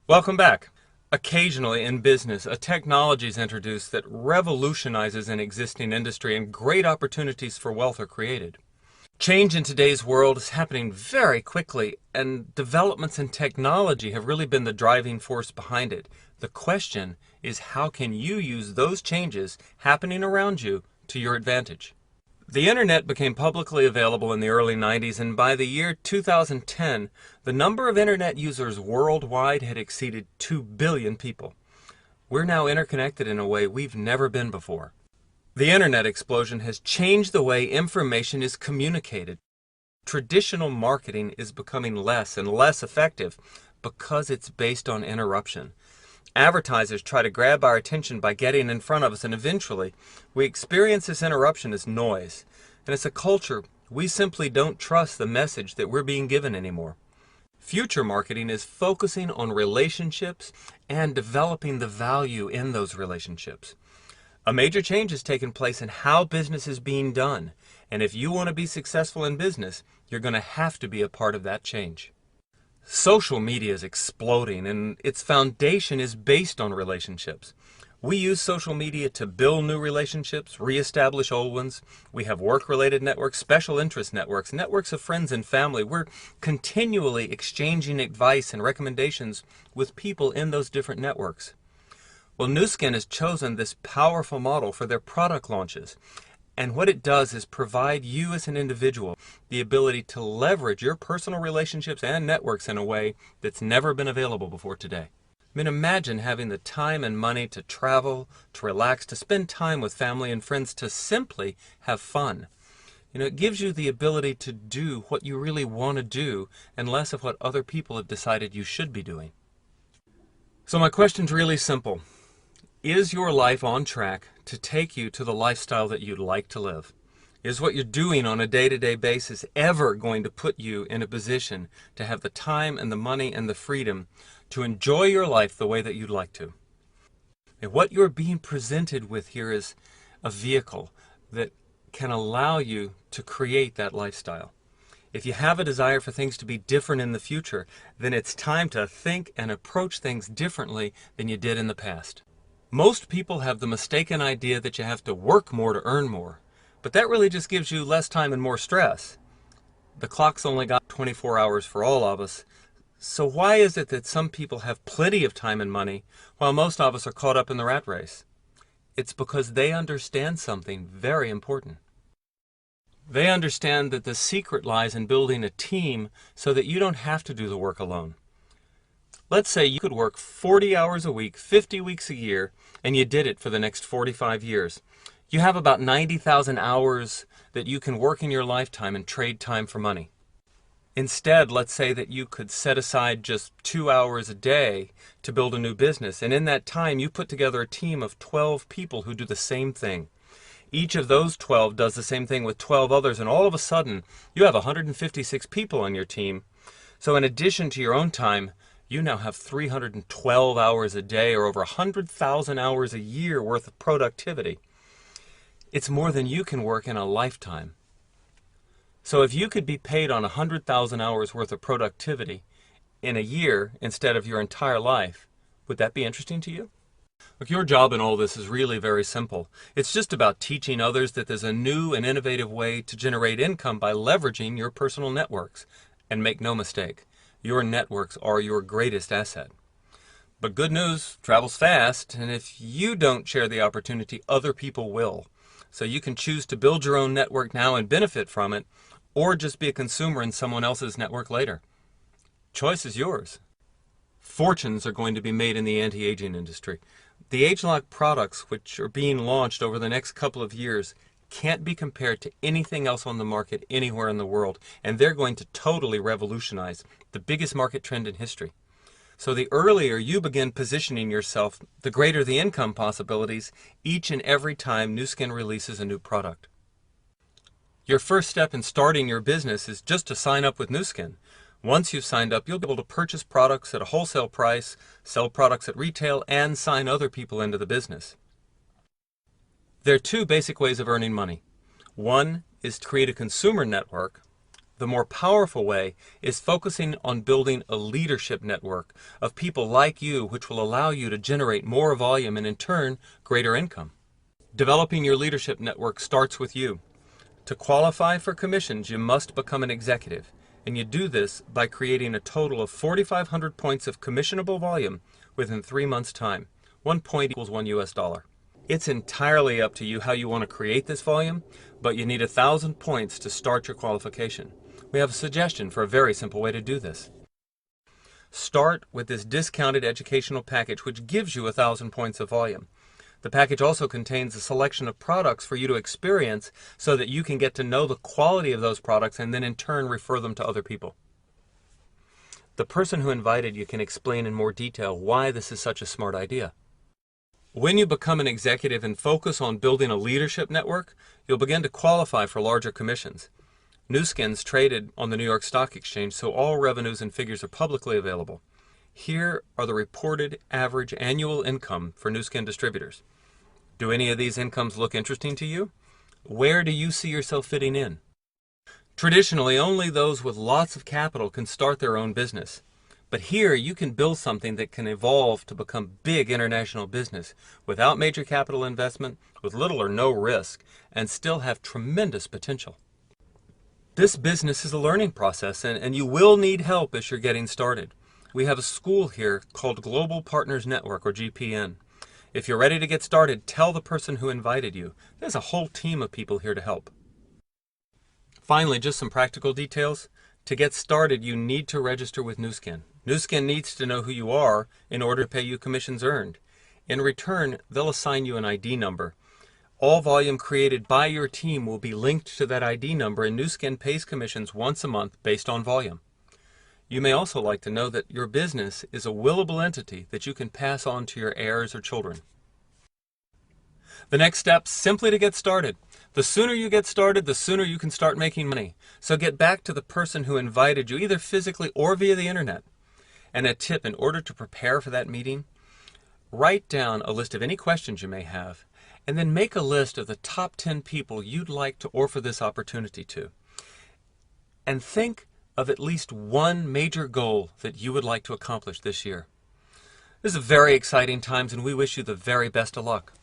Welcome back. Occasionally in business, a technology is introduced that revolutionizes an existing industry and great opportunities for wealth are created. Change in today's world is happening very quickly, and developments in technology have really been the driving force behind it. The question is, how can you use those changes happening around you to your advantage? The internet became publicly available in the early 90s, and by the year 2010, the number of internet users worldwide had exceeded 2 billion people. We're now interconnected in a way we've never been before. The internet explosion has changed the way information is communicated. Traditional marketing is becoming less and less effective because it's based on interruption. Advertisers try to grab our attention by getting in front of us, and eventually we experience this interruption as noise. And as a culture, we simply don't trust the message that we're being given anymore. Future marketing is focusing on relationships and developing the value in those relationships. A major change has taken place in how business is being done, and if you want to be successful in business, you're going to have to be a part of that change. Social media is exploding, and its foundation is based on relationships. We use social media to build new relationships, reestablish old ones. We have work-related networks, special interest networks, networks of friends and family. We're continually exchanging advice and recommendations with people in those different networks. Well, Nu Skin has chosen this powerful model for their product launches. And what it does is provide you as an individual the ability to leverage your personal relationships and networks in a way that's never been available before today. I mean, imagine having the time and money to travel, to relax, to spend time with family and friends, to simply have fun. It gives you the ability to do what you really want to do and less of what other people have decided you should be doing. So my question's really simple. Is your life on track to take you to the lifestyle that you'd like to live? Is what you're doing on a day-to-day basis ever going to put you in a position to have the time and the money and the freedom to enjoy your life the way that you'd like to? And what you're being presented with here is a vehicle that can allow you to create that lifestyle. If you have a desire for things to be different in the future, then it's time to think and approach things differently than you did in the past. Most people have the mistaken idea that you have to work more to earn more, but that really just gives you less time and more stress. The clock's only got 24 hours for all of us, so why is it that some people have plenty of time and money while most of us are caught up in the rat race? It's because they understand something very important. They understand that the secret lies in building a team so that you don't have to do the work alone. Let's say you could work 40 hours a week, 50 weeks a year, and you did it for the next 45 years. You have about 90,000 hours that you can work in your lifetime and trade time for money. Instead, let's say that you could set aside just 2 hours a day to build a new business, and in that time you put together a team of 12 people who do the same thing. Each of those 12 does the same thing with 12 others, and all of a sudden you have 156 people on your team. So in addition to your own time, you now have 312 hours a day, or over 100,000 hours a year worth of productivity. It's more than you can work in a lifetime. So if you could be paid on 100,000 hours worth of productivity in a year instead of your entire life, would that be interesting to you? Look, your job in all this is really very simple. It's just about teaching others that there's a new and innovative way to generate income by leveraging your personal networks. And make no mistake, your networks are your greatest asset. But good news travels fast, and if you don't share the opportunity, other people will. So you can choose to build your own network now and benefit from it, or just be a consumer in someone else's network later. Choice is yours. Fortunes are going to be made in the anti-aging industry. The AgeLOC products, which are being launched over the next couple of years, can't be compared to anything else on the market anywhere in the world, and they're going to totally revolutionize the biggest market trend in history. So the earlier you begin positioning yourself, the greater the income possibilities each and every time Nu Skin releases a new product. Your first step in starting your business is just to sign up with Nu Skin. Once you've signed up, you'll be able to purchase products at a wholesale price, sell products at retail, and sign other people into the business. There are two basic ways of earning money. One is to create a consumer network. The more powerful way is focusing on building a leadership network of people like you, which will allow you to generate more volume and in turn, greater income. Developing your leadership network starts with you. To qualify for commissions, you must become an executive, and you do this by creating a total of 4,500 points of commissionable volume within 3 months' time. 1 point equals $1. It's entirely up to you how you want to create this volume, but you need 1,000 points to start your qualification. We have a suggestion for a very simple way to do this. Start with this discounted educational package, which gives you 1,000 points of volume. The package also contains a selection of products for you to experience so that you can get to know the quality of those products and then in turn refer them to other people. The person who invited you can explain in more detail why this is such a smart idea. When you become an executive and focus on building a leadership network, you'll begin to qualify for larger commissions. Nu Skin's traded on the New York Stock Exchange, so all revenues and figures are publicly available. Here are the reported average annual income for Nu Skin distributors. Do any of these incomes look interesting to you? Where do you see yourself fitting in? Traditionally, only those with lots of capital can start their own business. But here you can build something that can evolve to become big international business without major capital investment, with little or no risk, and still have tremendous potential. This business is a learning process, and you will need help as you're getting started. We have a school here called Global Partners Network, or GPN. If you're ready to get started, tell the person who invited you. There's a whole team of people here to help. Finally, just some practical details. To get started, you need to register with Nu Skin. Nu Skin needs to know who you are in order to pay you commissions earned. In return, they'll assign you an ID number. All volume created by your team will be linked to that ID number, and Nu Skin pays commissions once a month based on volume. You may also like to know that your business is a willable entity that you can pass on to your heirs or children. The next step, simply to get started. The sooner you get started, the sooner you can start making money. So get back to the person who invited you, either physically or via the internet. And a tip, in order to prepare for that meeting, write down a list of any questions you may have, and then make a list of the top 10 people you'd like to offer this opportunity to. And think of at least one major goal that you would like to accomplish this year. This is very exciting times, and we wish you the very best of luck.